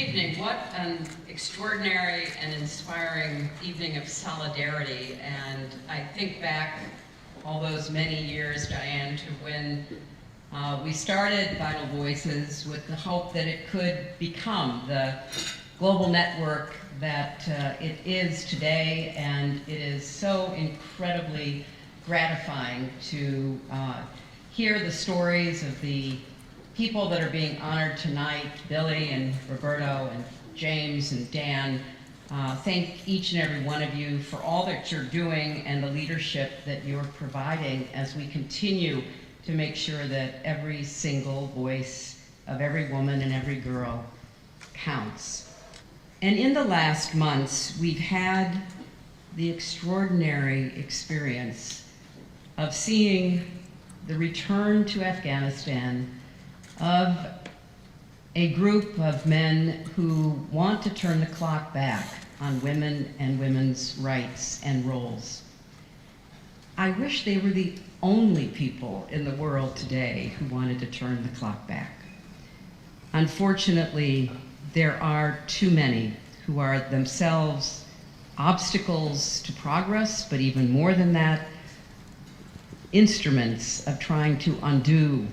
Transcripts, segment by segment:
evening. What an extraordinary and inspiring evening of solidarity. And I think back all those many years, Diane, to when we started Vital Voices with the hope that it could become the global network that it is today. And it is so incredibly gratifying to hear the stories of the people that are being honored tonight, Billy and Roberto and James and Dan. Thank each and every one of you for all that you're doing and the leadership that you're providing as we continue to make sure that every single voice of every woman and every girl counts. And in the last months, we've had the extraordinary experience of seeing the return to Afghanistan of a group of men who want to turn the clock back on women and women's rights and roles. I wish they were the only people in the world today who wanted to turn the clock back. Unfortunately, there are too many who are themselves obstacles to progress, but even more than that, instruments of trying to undo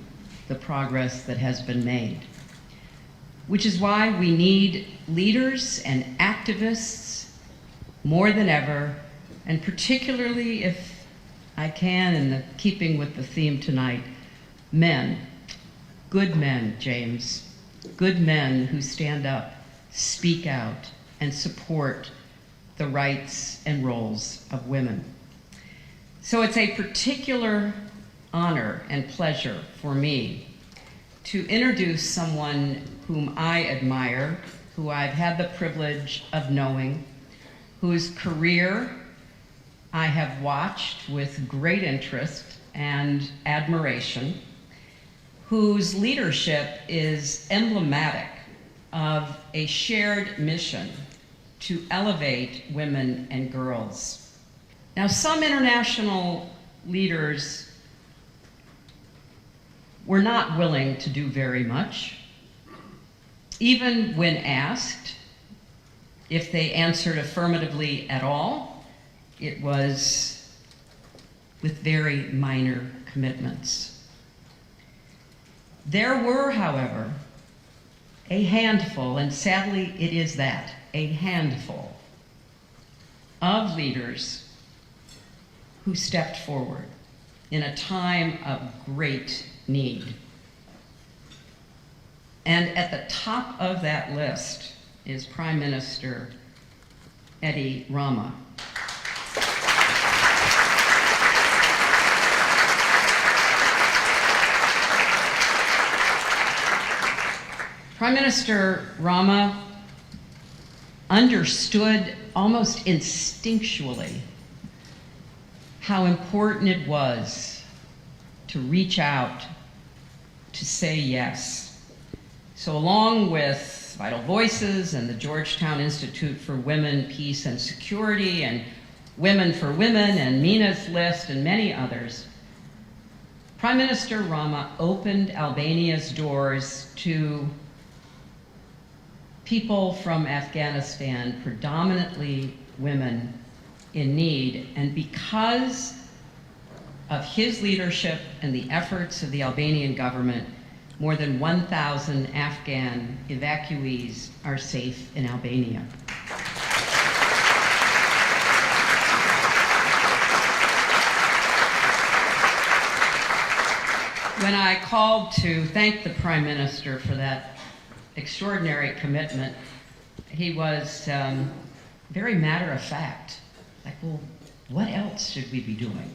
the progress that has been made. Which is why we need leaders and activists more than ever, and particularly, if I can, in keeping with the theme tonight, men. Good men, James. Good men who stand up, speak out, and support the rights and roles of women. So it's a particular honor and pleasure for me to introduce someone whom I admire, who I've had the privilege of knowing, whose career I have watched with great interest and admiration, whose leadership is emblematic of a shared mission to elevate women and girls. Now, some international leaders were not willing to do very much. Even when asked if they answered affirmatively at all, it was with very minor commitments. There were, however, a handful, and sadly it is that, a handful of leaders who stepped forward in a time of great need. And at the top of that list is Prime Minister Ramës. Prime Minister Ramës understood almost instinctually how important it was to reach out, to say yes. So along with Vital Voices and the Georgetown Institute for Women, Peace and Security and Women for Women and Mina's List and many others, Prime Minister Ramës opened Albania's doors to people from Afghanistan, predominantly women in need. And because of his leadership and the efforts of the Albanian government, more than 1,000 Afghan evacuees are safe in Albania. When I called to thank the Prime Minister for that extraordinary commitment, he was very matter of fact. Like, well, what else should we be doing?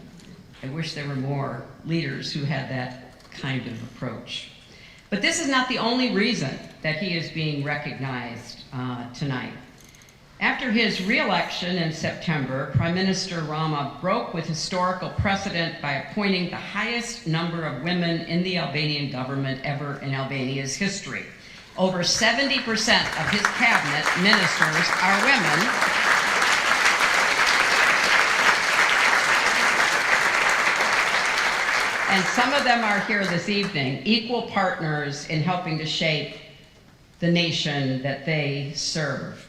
I wish there were more leaders who had that kind of approach. But this is not the only reason that he is being recognized tonight. After his re-election in September, Prime Minister Ramës broke with historical precedent by appointing the highest number of women in the Albanian government ever in Albania's history. Over 70% of his cabinet ministers are women. And some of them are here this evening, equal partners in helping to shape the nation that they serve.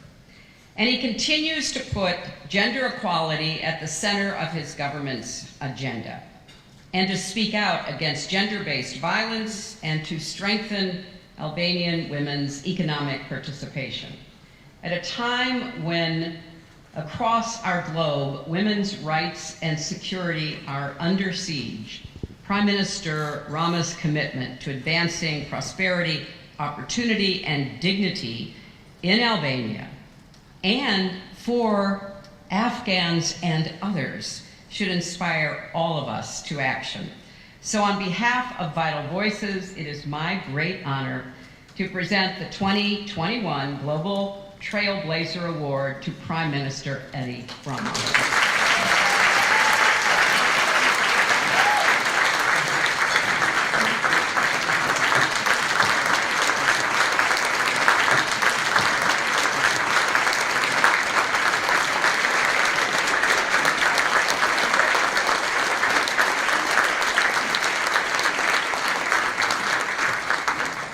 And he continues to put gender equality at the center of his government's agenda, and to speak out against gender-based violence and to strengthen Albanian women's economic participation. At a time when across our globe, women's rights and security are under siege, Prime Minister Ramës' commitment to advancing prosperity, opportunity, and dignity in Albania and for Afghans and others should inspire all of us to action. So on behalf of Vital Voices, it is my great honor to present the 2021 Global Trailblazer Award to Prime Minister Edi Ramës.